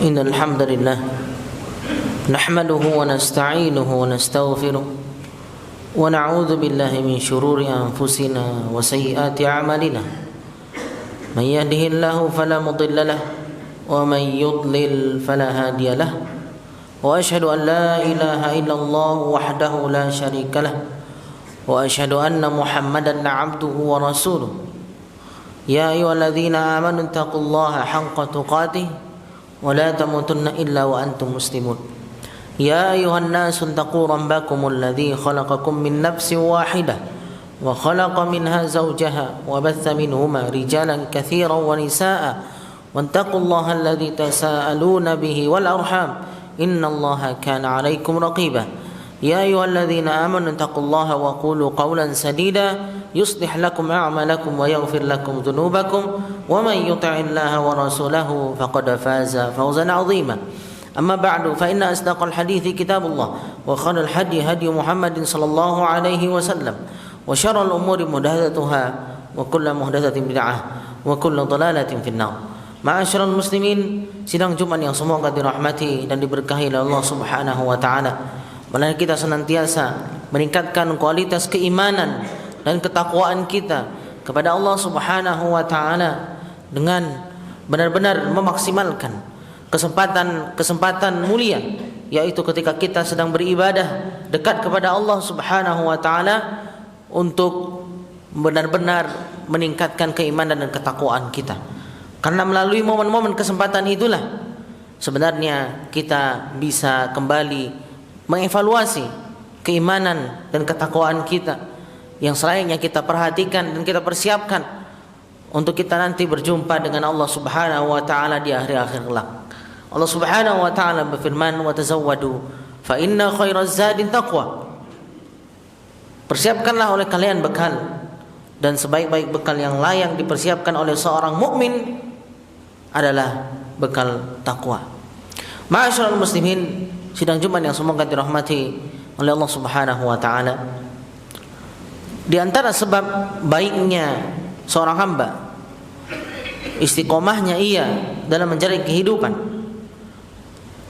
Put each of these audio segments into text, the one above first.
إن الحمد لله نحمده ونستعينه ونستغفره ونعوذ بالله من شرور أنفسنا وسيئات أعمالنا من يهده الله فلا مضل له ومن يضلل فلا هادي له وأشهد أن لا إله إلا الله وحده لا شريك له وأشهد أن محمدا عبده ورسوله يا أيها الذين آمنوا اتقوا الله حق تقاته ولا تموتن إلا وأنتم مسلمون يا أيها الناس اتقوا ربكم الذي خلقكم من نفس واحدة وخلق منها زوجها وبث منهما رجالا كثيرا ونساء واتقوا الله الذي تساءلون به والأرحام إن الله كان عليكم رقيبا يا أيها الذين آمنوا اتقوا الله وقولوا قولا سديدا يصلح لكم أعمالكم ويغفر لكم ذنوبكم ومن يطع الله ورسوله فقد فاز فوزا عظيما أما بعد فإن أصدق الحديث كتاب الله وخير الهدي هدي محمد صلى الله عليه وسلم وشر الأمور محدثاتها وكل محدثة بدعة وكل ضلالة في النار. Ma'asyiral muslimin, sidang Jumat yang semoga dirahmati dan diberkahi oleh Allah Subhanahu wa taala. Marilah kita senantiasa meningkatkan kualitas keimanan dan ketakwaan kita kepada Allah Subhanahu wa taala dengan benar-benar memaksimalkan kesempatan mulia, yaitu ketika kita sedang beribadah dekat kepada Allah Subhanahu wa taala untuk benar-benar meningkatkan keimanan dan ketakwaan kita. Karena melalui momen-momen kesempatan itulah sebenarnya kita bisa kembali mengevaluasi keimanan dan ketakwaan kita yang selayaknya kita perhatikan dan kita persiapkan untuk kita nanti berjumpa dengan Allah Subhanahu wa taala di akhir-akhir kelak. Allah Subhanahu wa taala berfirman, "Wa tazawwadu fa inna khairaz zadi taqwa." Persiapkanlah oleh kalian bekal, dan sebaik-baik bekal yang layak dipersiapkan oleh seorang mukmin adalah bekal takwa. Ma'asyiral muslimin, sidang Jumat yang semoga dirahmati oleh Allah Subhanahu wa taala. Di antara sebab baiknya seorang hamba, istiqomahnya ia dalam mencari kehidupan,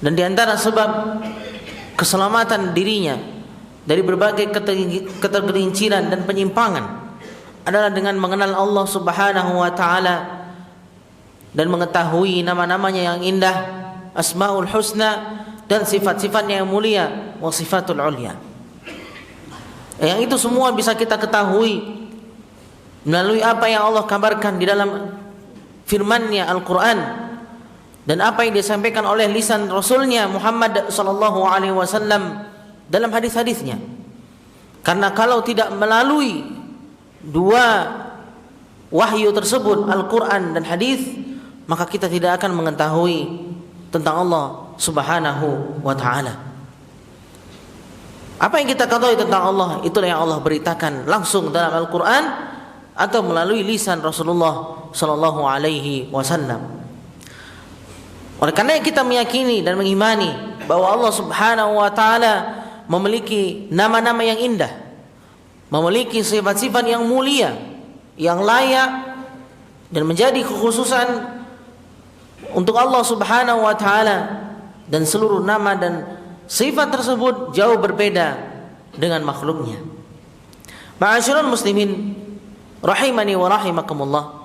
dan di antara sebab keselamatan dirinya dari berbagai ketergelinciran dan penyimpangan adalah dengan mengenal Allah Subhanahu wa taala dan mengetahui nama-namanya yang indah, Asmaul Husna, dan sifat-sifatnya yang mulia, wa sifatul ulya. Yang itu semua bisa kita ketahui melalui apa yang Allah kabarkan di dalam firman-Nya Al-Quran dan apa yang disampaikan oleh lisan Rasulnya Muhammad sallallahu alaihi wasallam dalam hadis-hadisnya. Karena kalau tidak melalui dua wahyu tersebut, Al-Quran dan hadis, maka kita tidak akan mengetahui tentang Allah Subhanahu wa taala. Apa yang kita ketahui tentang Allah, itulah yang Allah beritakan langsung dalam Al-Quran atau melalui lisan Rasulullah sallallahu alaihi wasallam. Oleh karena kita meyakini dan mengimani bahwa Allah Subhanahu wa taala memiliki nama-nama yang indah, memiliki sifat-sifat yang mulia, yang layak dan menjadi kekhususan untuk Allah Subhanahu wa taala, dan seluruh nama dan sifat tersebut jauh berbeda dengan makhluknya. Ma'asyiral muslimin rahimani wa rahimakumullah,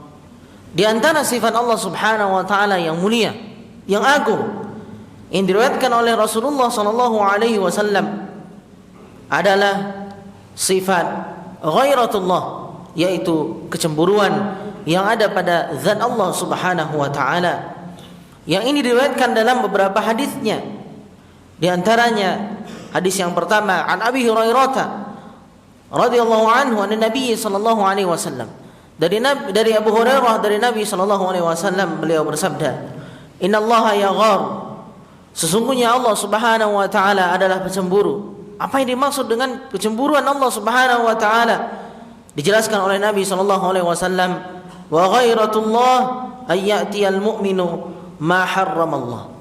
di antara sifat Allah Subhanahu wa taala yang mulia, yang agung, yang diriwayatkan oleh Rasulullah sallallahu alaihi wasallam adalah sifat ghairatullah, yaitu kecemburuan yang ada pada zat Allah Subhanahu wa taala. Yang ini diriwayatkan dalam beberapa hadisnya. Di antaranya hadis yang pertama, an Abi Hurairah radhiyallahu anhu an Nabi sallallahu alaihi wasallam. Dari Abu Hurairah dari Nabi sallallahu alaihi wasallam, beliau bersabda, "Innallaha yaghar." Sesungguhnya Allah Subhanahu wa taala adalah pencemburu. Apa yang dimaksud dengan kecemburuan Allah Subhanahu wa taala? Dijelaskan oleh Nabi sallallahu alaihi wasallam, "Wa ghairatullah ay ya'tiyal mu'minu ma harramallah."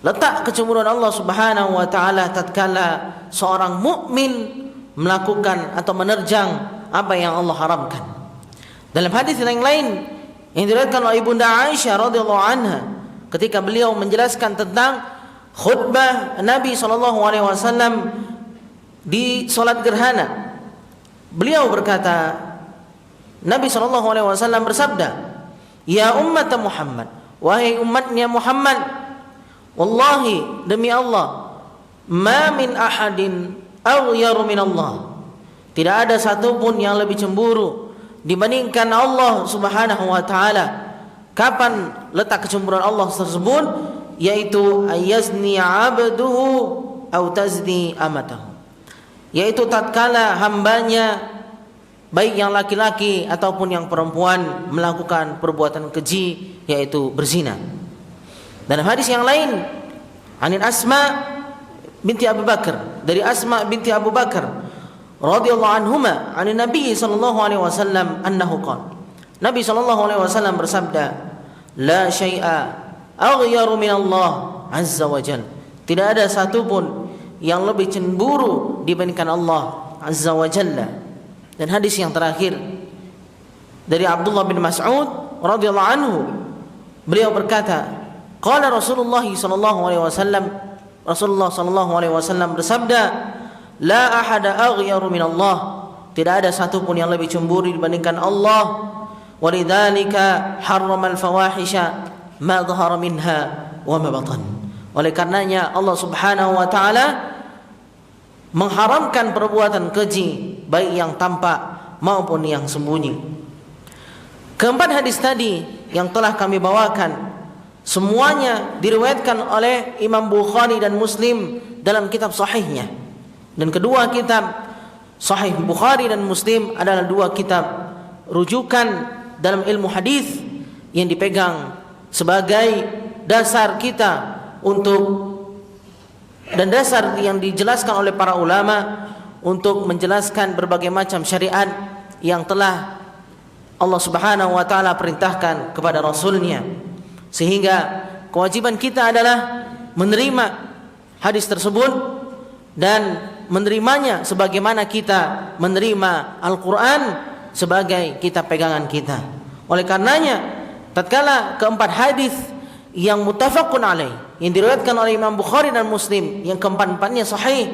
Letak kecemburuan Allah Subhanahu wa taala tatkala seorang mukmin melakukan atau menerjang apa yang Allah haramkan. Dalam hadis yang lain yang diriwayatkan oleh Ibunda Aisyah radhiyallahu anha, ketika beliau menjelaskan tentang khutbah Nabi SAW di salat gerhana. Beliau berkata, Nabi SAW bersabda, "Ya ummat Muhammad, wahai umatnya Muhammad, wallahi demi Allah, ma min ahadin aghyaru min Allah." Tidak ada satupun yang lebih cemburu dibandingkan Allah Subhanahu wa taala. Kapan letak kecemburuan Allah tersebut? Yaitu ayazni 'abduhu aw tazni amatahu. Yaitu tatkala hambanya, baik yang laki-laki ataupun yang perempuan, melakukan perbuatan keji, yaitu berzina. Dalam hadis yang lain, Anin Asma binti Abu Bakar, dari Asma binti Abu Bakar radhiyallahu anhuma, anin Nabi sallallahu alaihi wasallam annahu qala. Nabi sallallahu alaihi wasallam bersabda, "La syai'a aghyaru min Allah azza wa jalla." Tidak ada satupun yang lebih cemburu dibandingkan Allah azza wa jalla. Dan hadis yang terakhir dari Abdullah bin Mas'ud radhiyallahu anhu, beliau berkata, qala Rasulullah sallallahu alaihi wasallam, Rasulullah sallallahu alaihi wasallam bersabda, la ahada aghyaru min Allah. Tidak ada satupun yang lebih cemburu dibandingkan Allah. Walidzalika harrama al-fawahisha ma dhahara minha wa ma batan. Oleh karenanya Allah Subhanahu wa taala mengharamkan perbuatan keji, baik yang tampak maupun yang sembunyi. Keempat hadis tadi yang telah kami bawakan, semuanya diriwayatkan oleh Imam Bukhari dan Muslim dalam kitab sahihnya. Dan kedua kitab, Sahih Bukhari dan Muslim, adalah dua kitab rujukan dalam ilmu hadis yang dipegang sebagai dasar kita untuk, dan dasar yang dijelaskan oleh para ulama untuk menjelaskan berbagai macam syariat yang telah Allah Subhanahu wa taala perintahkan kepada Rasulnya. Sehingga kewajiban kita adalah menerima hadis tersebut dan menerimanya sebagaimana kita menerima Al-Quran sebagai kitab pegangan kita. Oleh karenanya, tatkala keempat hadis yang muttafaqun alaih, yang diriwayatkan oleh Imam Bukhari dan Muslim, yang keempat-empatnya sahih,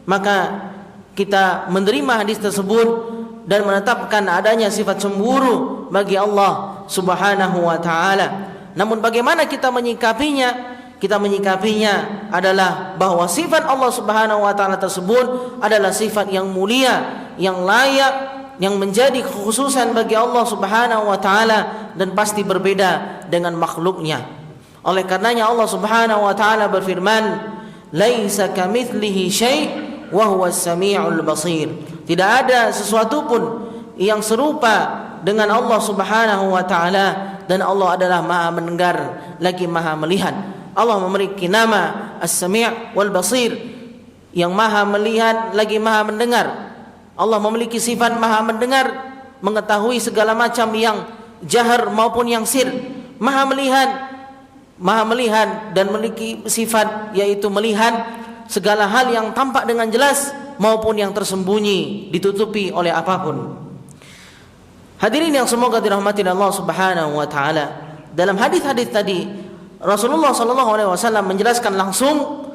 maka kita menerima hadis tersebut dan menetapkan adanya sifat cemburu bagi Allah Subhanahu wa taala. Namun bagaimana kita menyikapinya? Kita menyikapinya adalah bahwa sifat Allah Subhanahu wa taala tersebut adalah sifat yang mulia, yang layak, yang menjadi kekhususan bagi Allah Subhanahu wa taala dan pasti berbeda dengan makhluknya. Oleh karenanya Allah Subhanahu wa taala berfirman, "Laisa kamitslihi syai' wa huwas samiul basir." Tidak ada sesuatu pun yang serupa dengan Allah Subhanahu wa taala, dan Allah adalah Maha mendengar lagi Maha melihat. Allah memiliki nama As-Sami' wal Basir, yang Maha melihat lagi Maha mendengar. Allah memiliki sifat Maha mendengar, mengetahui segala macam yang jahar maupun yang sir. Maha melihat dan memiliki sifat yaitu melihat segala hal yang tampak dengan jelas maupun yang tersembunyi, ditutupi oleh apapun. Hadirin yang semoga dirahmati Allah Subhanahu wa taala, dalam hadis-hadis tadi Rasulullah sallallahu alaihi wasallam menjelaskan langsung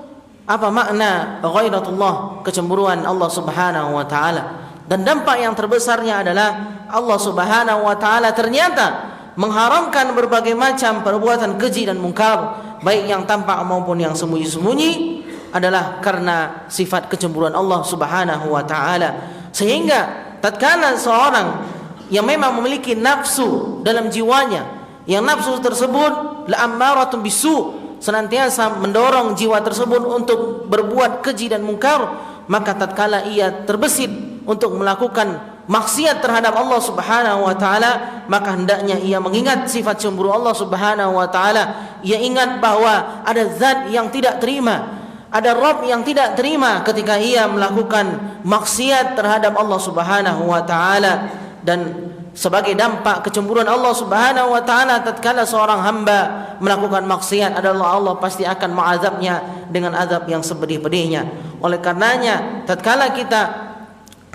apa makna ghairatullah, kecemburuan Allah Subhanahu wa taala. Dan dampak yang terbesarnya adalah Allah Subhanahu wa taala ternyata mengharamkan berbagai macam perbuatan keji dan mungkar, baik yang tampak maupun yang sembunyi-sembunyi, adalah karena sifat kecemburuan Allah Subhanahu wa taala. Sehingga tatkala seorang yang memang memiliki nafsu dalam jiwanya, yang nafsu tersebut la'ammaratun bisu, senantiasa mendorong jiwa tersebut untuk berbuat keji dan mungkar, maka tatkala ia terbesit untuk melakukan maksiat terhadap Allah Subhanahu wa taala, maka hendaknya ia mengingat sifat cemburu Allah Subhanahu wa taala. Ia ingat bahwa ada zat yang tidak terima, ada Rabb yang tidak terima ketika ia melakukan maksiat terhadap Allah Subhanahu wa taala. Dan sebagai dampak kecemburuan Allah Subhanahu wa taala tatkala seorang hamba melakukan maksiat adalah Allah pasti akan mengazabnya dengan azab yang sepedih-pedihnya. Oleh karenanya, tatkala kita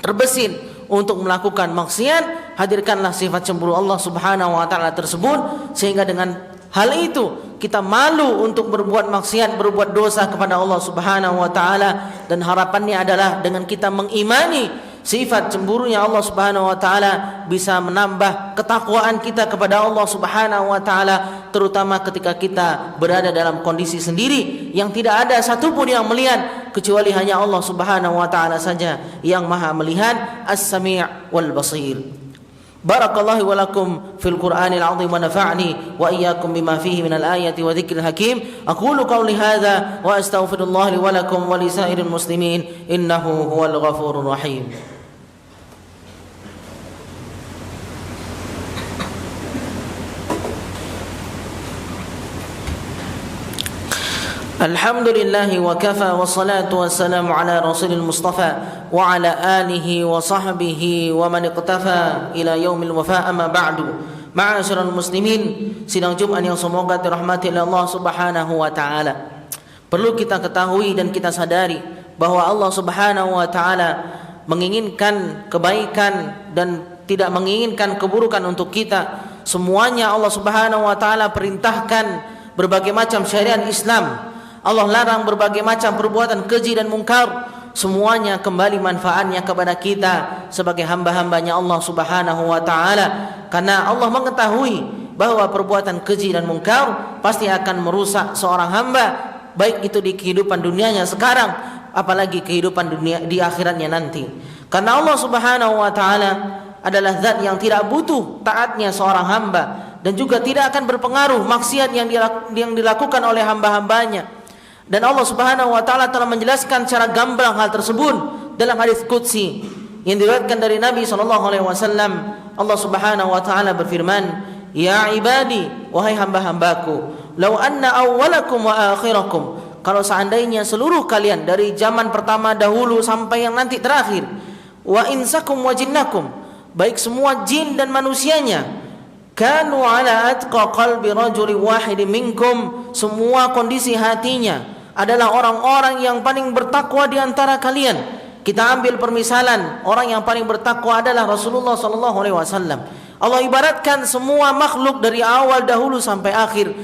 terbesit untuk melakukan maksiat, hadirkanlah sifat cemburu Allah Subhanahu wa taala tersebut, sehingga dengan hal itu kita malu untuk berbuat maksiat, berbuat dosa kepada Allah Subhanahu wa taala, dan harapannya adalah dengan kita mengimani sifat cemburunya Allah Subhanahu wa taala bisa menambah ketakwaan kita kepada Allah Subhanahu wa taala, terutama ketika kita berada dalam kondisi sendiri yang tidak ada satupun yang melihat kecuali hanya Allah Subhanahu wa taala saja yang Maha melihat, As-Sami' wal Basir. Barakallahu wa lakum fil Qur'anil 'azim wa nafa'ni wa iyyakum bima fihi minal ayati wa dzikril hakim. Aqulu qawli hadza wa astaghfirullah li wa lakum wa li sa'iril muslimin innahu huwal ghafurur rahim. Alhamdulillahi wa kafa wa salatu wassalamu ala rasulil mustafa wa ala alihi wa sahbihi wa man iqtafa ila yaumil wafa, amma ba'du. Ma'asyiral muslimin, sidang Jumat yang semoga dirahmati oleh Allah Subhanahu wa taala. Perlu kita ketahui dan kita sadari bahwa Allah Subhanahu wa taala menginginkan kebaikan dan tidak menginginkan keburukan untuk kita. Semuanya Allah Subhanahu wa taala perintahkan berbagai macam syariat Islam. Allah larang berbagai macam perbuatan keji dan mungkar. Semuanya kembali manfaatnya kepada kita sebagai hamba-hambanya Allah Subhanahu wa taala. Karena Allah mengetahui bahwa perbuatan keji dan mungkar pasti akan merusak seorang hamba, baik itu di kehidupan dunianya sekarang, apalagi kehidupan dunia di akhiratnya nanti. Karena Allah Subhanahu wa taala adalah zat yang tidak butuh taatnya seorang hamba, dan juga tidak akan berpengaruh maksiat yang dilakukan oleh hamba-hambanya. Dan Allah Subhanahu wa taala telah menjelaskan secara gamblang hal tersebut dalam hadis qudsi yang diriwayatkan dari Nabi sallallahu alaihi wasallam. Allah Subhanahu wa taala berfirman, "Ya ibadi, wahai hamba-hambaku, law anna awwalakum wa akhirakum," kalau seandainya seluruh kalian dari zaman pertama dahulu sampai yang nanti terakhir, "wa insakum wa jinnakum," baik semua jin dan manusianya, kanu ala atqa qalbi rajuli wahid minkum, semua kondisi hatinya adalah orang-orang yang paling bertakwa di antara kalian. Kita ambil permisalan, orang yang paling bertakwa adalah Rasulullah sallallahu alaihi wasallam. Allah ibaratkan semua makhluk dari awal dahulu sampai akhir,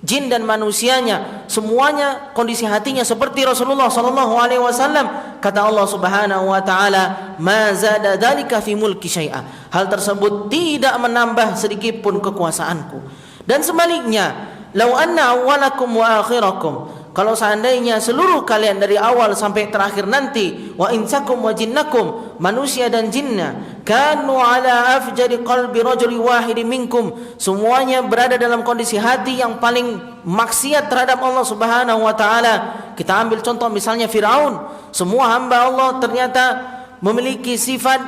jin dan manusianya, semuanya kondisi hatinya seperti Rasulullah sallallahu alaihi wasallam. Kata Allah Subhanahu wa taala, "Ma zada dzalika fi mulki syai'a." Hal tersebut tidak menambah sedikit pun kekuasaanku. Dan sebaliknya, "Lau anna awwalakum wa akhirakum," kalau seandainya seluruh kalian dari awal sampai terakhir nanti, "wa insakum wa jinnakum," manusia dan jinnya, "kanu ala afjari qalbi rajuli wahid minkum," semuanya berada dalam kondisi hati yang paling maksiat terhadap Allah Subhanahu wa taala. Kita ambil contoh misalnya Firaun. Semua hamba Allah ternyata memiliki sifat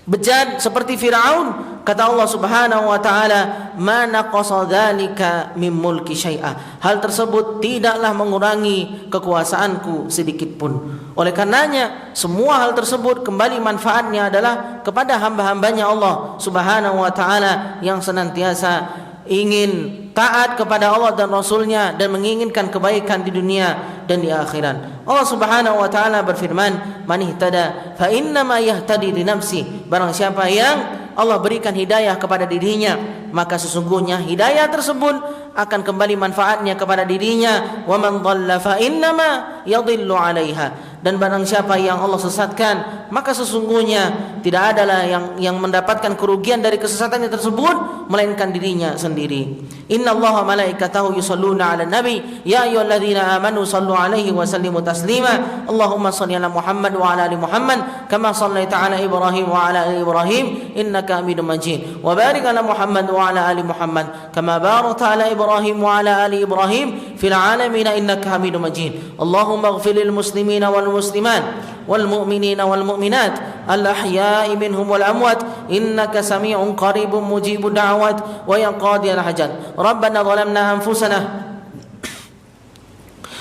bejat seperti Firaun. Kata Allah Subhanahu wa taala, "Ma naqasa dzalika min mulki syai'a." Hal tersebut tidaklah mengurangi kekuasaanku sedikit pun. Oleh karenanya, semua hal tersebut kembali manfaatnya adalah kepada hamba-hambanya Allah Subhanahu wa taala yang senantiasa ingin taat kepada Allah dan Rasulnya dan menginginkan kebaikan di dunia dan di akhirat. Allah Subhanahu wa taala berfirman, "Man ihtada fa innama yahtadi li nafsi." Barang siapa yang Allah berikan hidayah kepada dirinya, maka sesungguhnya hidayah tersebut akan kembali manfaatnya kepada dirinya. "Wa man dhalla fa innama yadhillu 'alaiha." Dan barang siapa yang Allah sesatkan, maka sesungguhnya tidak adalah yang mendapatkan kerugian dari kesesatannya tersebut melainkan dirinya sendiri. Innallaha malaikatahu yusholluna 'alan nabi ya ayyuhalladzina amanu shallu 'alaihi wa sallimu taslima. Allahumma shalli 'ala Muhammad wa 'ala ali Muhammad kama shallaita 'ala Ibrahim wa 'ala ali Ibrahim innaka Hamidum Majid. Wa barik 'ala Muhammad wa 'ala ali Muhammad kama barakta 'ala Ibrahim wa 'ala ali Ibrahim fil 'alamin innaka Hamidum Majid. Allahumma ighfir lil muslimina wal muslimat wal mu'minina wal mu'minat al ahya'i minhum wal amwat innaka sami'un qaribun mujibud da'awat wa ya qadiyal hajat. Rabbana zalamna anfusana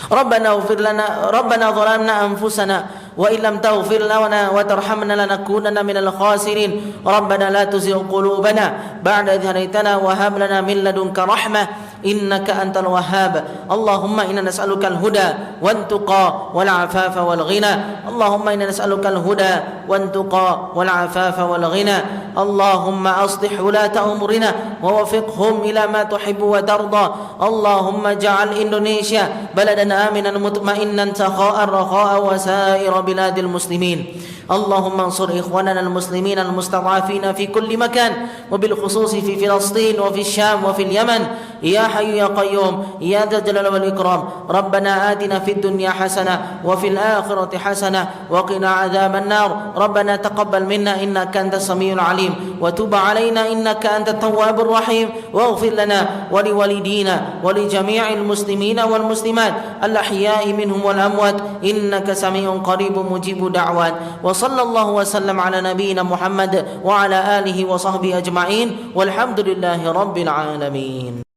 Rabbana zalamna anfusana wa illam taghfir lana wa tarhamna lanakunanna minal khasirin. Rabbana la tuzigh qulubana ba'da idh hadaytana wa hab lana min ladunka rahmah إنك أنت الوهاب. اللهم إنا نسألك الهدى والتقى والعفاف والغنى. اللهم إنا نسألك الهدى والتقى والعفاف والغنى. اللهم أصلح ولاة أمورنا ووفقهم إلى ما تحب وترضى. اللهم اجعل إندونيسيا بلدا آمنا مطمئنا سخاء رخاء وسائر بلاد المسلمين. اللهم انصر إخواننا المسلمين المستضعفين في كل مكان وبالخصوص في فلسطين وفي الشام وفي اليمن يا حي يا قيوم يا ذا الجلال والإكرام. ربنا آتنا في الدنيا حسنة وفي الآخرة حسنة وقنا عذاب النار. ربنا تقبل منا إنك أنت السميع العليم وتب علينا إنك أنت التواب الرحيم واغفر لنا ولوالدينا ولجميع المسلمين والمسلمات الأحياء منهم والأموات إنك سميع قريب مجيب دعوات. وصلى الله وسلم على نبينا محمد وعلى آله وصحبه أجمعين والحمد لله رب العالمين.